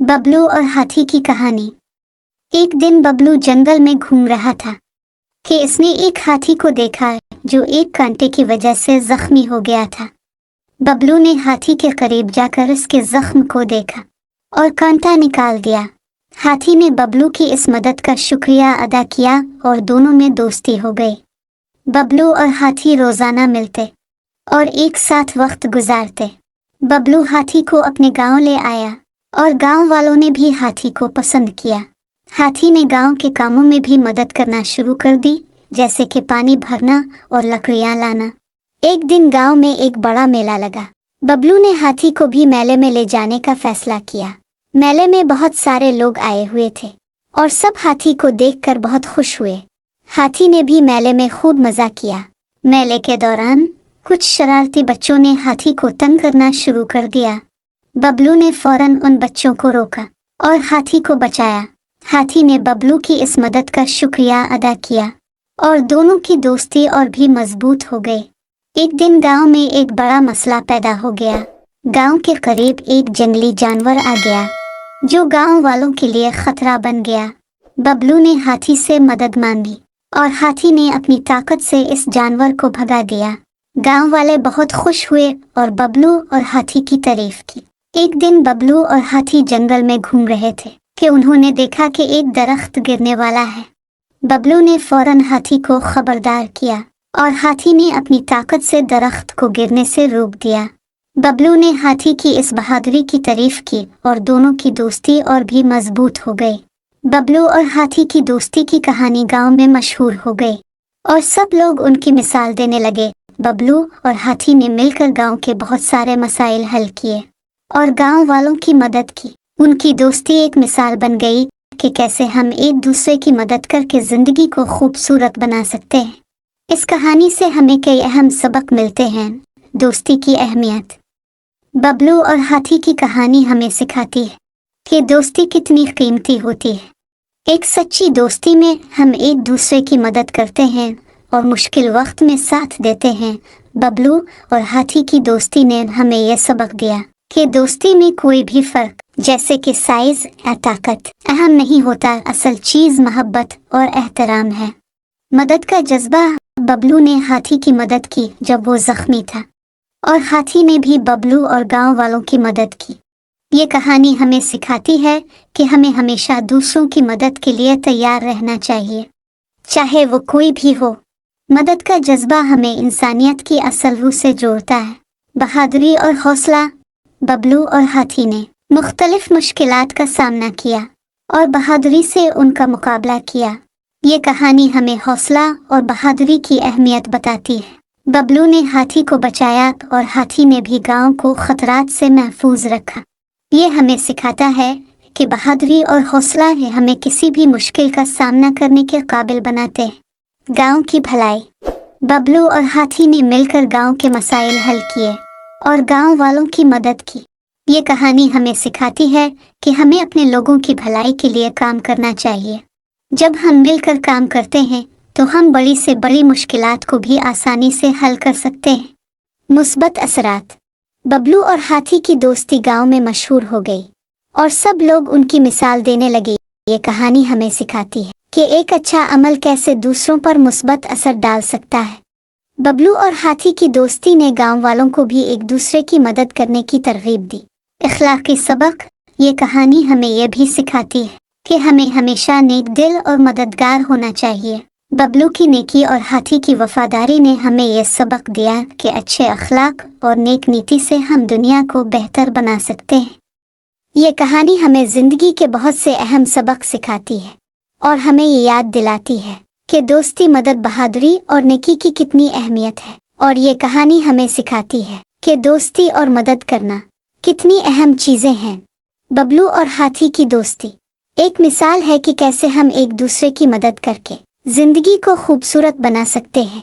बबलू और हाथी की कहानी। एक दिन बबलू जंगल में घूम रहा था कि इसने एक हाथी को देखा जो एक कांटे की वजह से जख्मी हो गया था। बबलू ने हाथी के करीब जाकर उसके जख्म को देखा और कांटा निकाल दिया। हाथी ने बबलू की इस मदद का शुक्रिया अदा किया और दोनों में दोस्ती हो गई। बबलू और हाथी रोजाना मिलते और एक साथ वक्त गुजारते। बबलू हाथी को अपने गांव ले आया और गांव वालों ने भी हाथी को पसंद किया। हाथी ने गांव के कामों में भी मदद करना शुरू कर दी, जैसे कि पानी भरना और लकड़ियां लाना। एक दिन गांव में एक बड़ा मेला लगा। बबलू ने हाथी को भी मेले में ले जाने का फैसला किया। मेले में बहुत सारे लोग आए हुए थे और सब हाथी को देखकर बहुत खुश हुए। हाथी ने भी मेले में खूब मजा किया। मेले के दौरान कुछ शरारती बच्चों ने हाथी को तंग करना शुरू कर दिया। बबलू ने फौरन उन बच्चों को रोका और हाथी को बचाया। हाथी ने बबलू की इस मदद का शुक्रिया अदा किया और दोनों की दोस्ती और भी मजबूत हो गई। एक दिन गांव में एक बड़ा मसला पैदा हो गया। गांव के करीब एक जंगली जानवर आ गया जो गांव वालों के लिए खतरा बन गया। बबलू ने हाथी से मदद मांगी और हाथी ने अपनी ताकत से इस जानवर को भगा दिया। गांव वाले बहुत खुश हुए और बबलू और हाथी की तारीफ की। एक दिन बबलू और हाथी जंगल में घूम रहे थे कि उन्होंने देखा कि एक दरख्त गिरने वाला है। बबलू ने फौरन हाथी को खबरदार किया और हाथी ने अपनी ताकत से दरख्त को गिरने से रोक दिया। बबलू ने हाथी की इस बहादुरी की तारीफ की और दोनों की दोस्ती और भी मजबूत हो गई। बबलू और हाथी की दोस्ती की कहानी गांव में मशहूर हो गई और सब लोग उनकी मिसाल देने लगे। बबलू और हाथी ने मिलकर गांव के बहुत सारे मसाइल हल किए और गांव वालों की मदद की। उनकी दोस्ती एक मिसाल बन गई कि कैसे हम एक दूसरे की मदद करके जिंदगी को खूबसूरत बना सकते हैं। इस कहानी से हमें कई अहम सबक मिलते हैं। दोस्ती की अहमियत। बबलू और हाथी की कहानी हमें सिखाती है कि दोस्ती कितनी कीमती होती है। एक सच्ची दोस्ती में हम एक दूसरे की मदद करते हैं और मुश्किल वक्त में साथ देते हैं। बबलू और हाथी की दोस्ती ने हमें यह सबक दिया कि दोस्ती में कोई भी फर्क, जैसे कि साइज या ताकत, अहम नहीं होता। असल चीज मोहब्बत और एहतराम है। मदद का जज्बा। बबलू ने हाथी की मदद की जब वो जख्मी था और हाथी ने भी बबलू और गांव वालों की मदद की। ये कहानी हमें सिखाती है कि हमें हमेशा दूसरों की मदद के लिए तैयार रहना चाहिए, चाहे वो कोई भी हो। मदद का जज्बा हमें इंसानियत की असल रूह से जोड़ता है। बहादुरी और हौसला। बबलू और हाथी ने मुख्तलिफ मुश्किलात का सामना किया और बहादुरी से उनका मुकाबला किया। ये कहानी हमें हौसला और बहादुरी की अहमियत बताती है। बबलू ने हाथी को बचाया और हाथी ने भी गांव को खतरात से महफूज रखा। ये हमें सिखाता है कि बहादुरी और हौसला है हमें किसी भी मुश्किल का सामना करने के काबिल बनाते हैं। गांव की भलाई। बबलू और हाथी ने मिलकर गांव के मसाइल हल किए और गांव वालों की मदद की। ये कहानी हमें सिखाती है कि हमें अपने लोगों की भलाई के लिए काम करना चाहिए। जब हम मिलकर काम करते हैं तो हम बड़ी से बड़ी मुश्किलात को भी आसानी से हल कर सकते हैं। मुस्बत असरात। बबलू और हाथी की दोस्ती गांव में मशहूर हो गई और सब लोग उनकी मिसाल देने लगे। ये कहानी हमें सिखाती है कि एक अच्छा अमल कैसे दूसरों पर मुस्बत असर डाल सकता है। बबलू और हाथी की दोस्ती ने गांव वालों को भी एक दूसरे की मदद करने की तरगीब दी। इखलाकी सबक। ये कहानी हमें यह भी सिखाती है कि हमें हमेशा नेक दिल और मददगार होना चाहिए। बबलू की नेकी और हाथी की वफादारी ने हमें यह सबक दिया कि अच्छे अखलाक और नेक नीति से हम दुनिया को बेहतर बना सकते हैं। ये कहानी हमें जिंदगी के बहुत से अहम सबक सिखाती है और हमें ये याद दिलाती है कि दोस्ती, मदद, बहादुरी और नेकी की कितनी अहमियत है। और ये कहानी हमें सिखाती है कि दोस्ती और मदद करना कितनी अहम चीजें हैं। बबलू और हाथी की दोस्ती एक मिसाल है कि कैसे हम एक दूसरे की मदद करके जिंदगी को खूबसूरत बना सकते हैं।